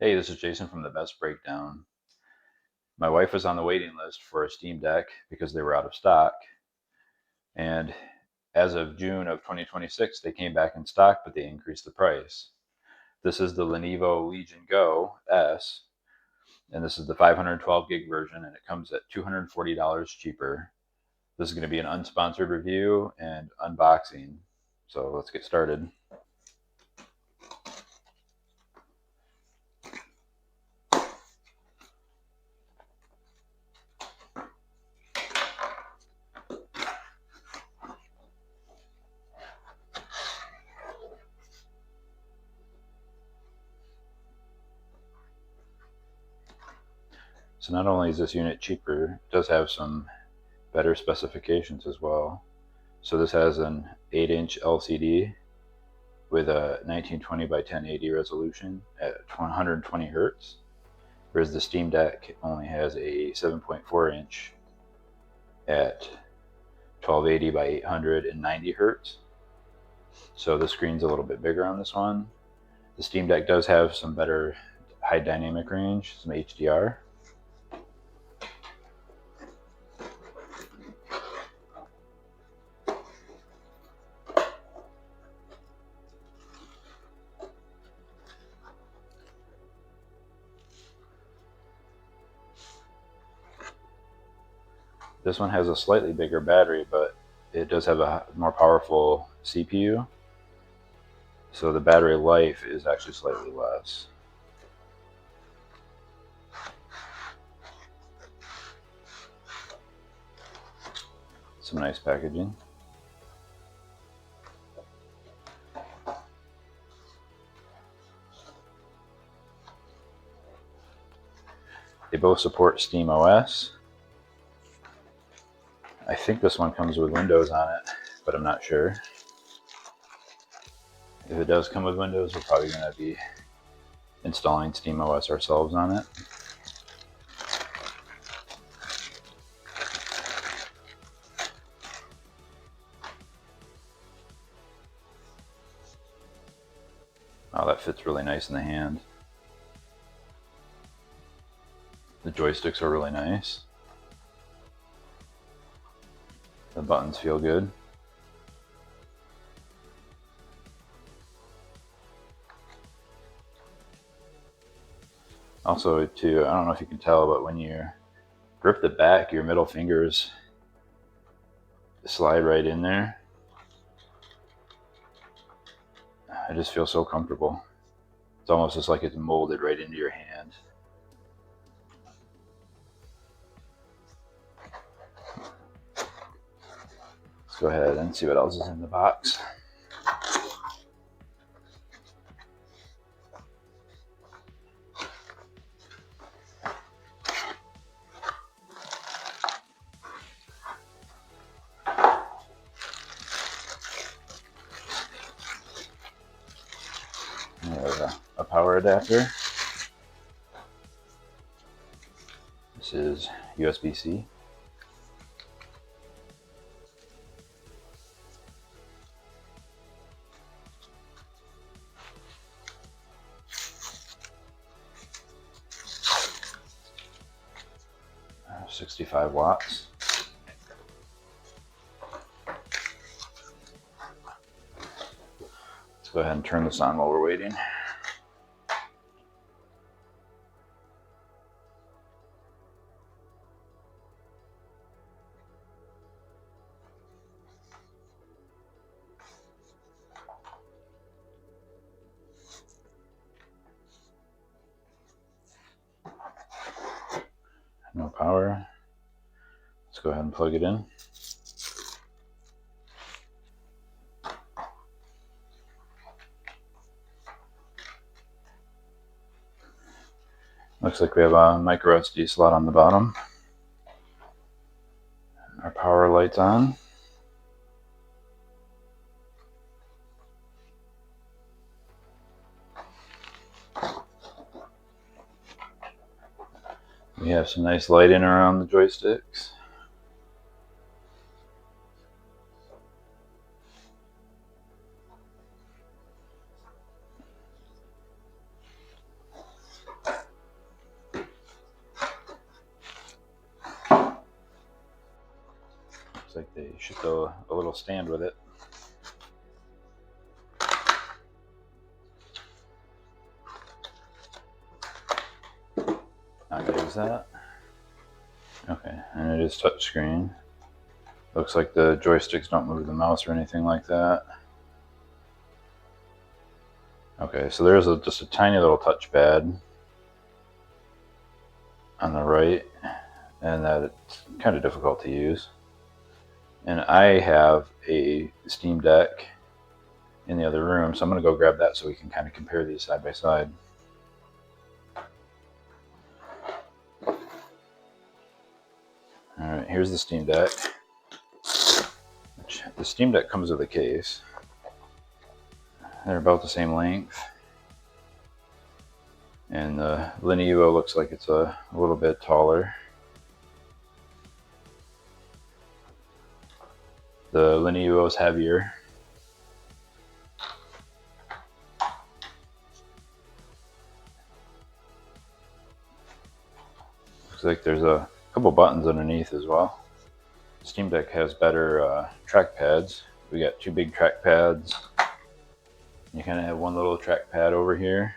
Hey, this is Jason from the Best Breakdown. My wife was on the waiting list for a Steam Deck because they were out of stock. And as of June of 2026, they came back in stock, but they increased the price. This is the Lenovo Legion Go S, and this is the 512 gig version, and it comes at $240 cheaper. This is going to be an unsponsored review and unboxing. So let's get started. So not only is this unit cheaper, it does have some better specifications as well. So this has an 8-inch LCD with a 1920 by 1080 resolution at 120 hertz, whereas the Steam Deck only has a 7.4-inch at 1280 by 890 hertz. So the screen's a little bit bigger on this one. The Steam Deck does have some better high dynamic range, some HDR. This one has a slightly bigger battery, but it does have a more powerful CPU, so the battery life is actually slightly less. Some nice packaging. They both support SteamOS. I think this one comes with Windows on it, but I'm not sure. If it does come with Windows, we're probably going to be installing SteamOS ourselves on it. Oh, that fits really nice in the hand. The joysticks are really nice. The buttons feel good. Also, too, I don't know if you can tell, but when you grip the back, your middle fingers slide right in there. I just feel so comfortable. It's almost just like it's molded right into your hand. Let's go ahead and see what else is in the box. A power adapter. This is USB-C. Uh, 65 watts. Let's go ahead and turn this on while we're waiting. No power. Let's go ahead and plug it in. Looks like we have a micro SD slot on the bottom. Our power light's on. We have some nice lighting around the joysticks. Looks like they should go a little stand with it. Not gonna use that. Okay, and it is touchscreen. Looks like the joysticks don't move the mouse or anything like that. Okay, so there's just a tiny little touchpad on the right, and that's kind of difficult to use. And I have a Steam Deck in the other room, so I'm going to go grab that so we can kind of compare these side by side. Alright, here's the Steam Deck. The Steam Deck comes with a case. They're about the same length. And the Lenovo looks like it's a little bit taller. The Lenovo is heavier. Looks like there's a couple buttons underneath as well. Steam Deck has better trackpads. We got two big trackpads. You kind of have one little trackpad over here.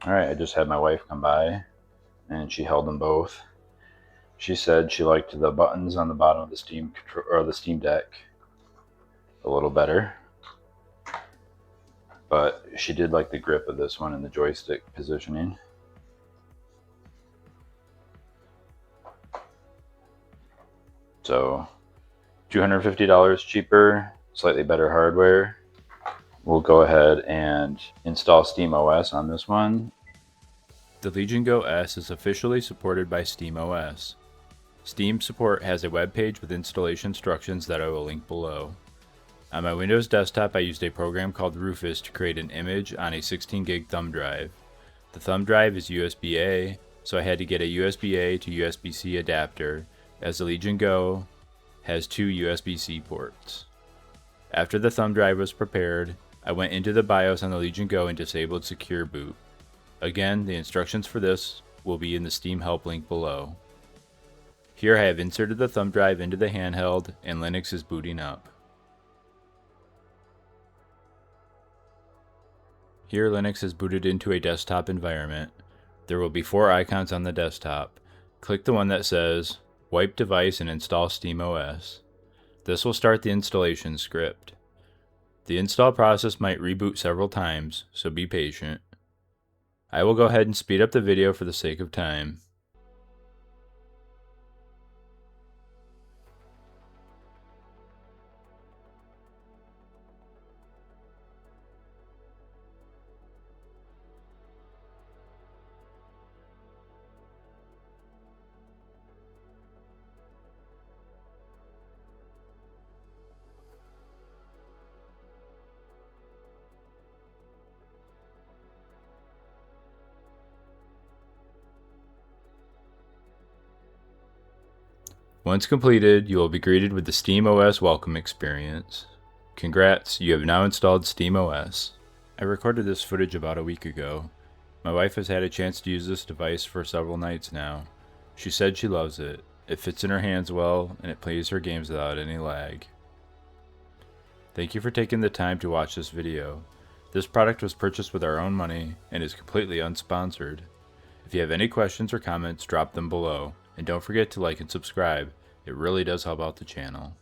Alright, I just had my wife come by and she held them both. She said she liked the buttons on the bottom of the Steam Deck a little better, but she did like the grip of this one and the joystick positioning. So $250 cheaper, slightly better hardware. We'll go ahead and install SteamOS on this one. The Legion Go S is officially supported by SteamOS. Steam support has a web page with installation instructions that I will link below. On my Windows desktop, I used a program called Rufus to create an image on a 16 gig thumb drive. The thumb drive is USB-A, so I had to get a USB-A to USB-C adapter, as the Legion Go has two USB-C ports. After the thumb drive was prepared, I went into the BIOS on the Legion Go and disabled Secure Boot. Again, the instructions for this will be in the Steam help link below. Here I have inserted the thumb drive into the handheld and Linux is booting up. Here Linux is booted into a desktop environment. There will be 4 icons on the desktop. Click the one that says Wipe Device and install SteamOS. This will start the installation script. The install process might reboot several times, so be patient. I will go ahead and speed up the video for the sake of time. Once completed, you will be greeted with the SteamOS welcome experience. Congrats, you have now installed SteamOS. I recorded this footage about a week ago. My wife has had a chance to use this device for several nights now. She said she loves it. It fits in her hands well, and it plays her games without any lag. Thank you for taking the time to watch this video. This product was purchased with our own money and is completely unsponsored. If you have any questions or comments, drop them below. And don't forget to like and subscribe. It really does help out the channel.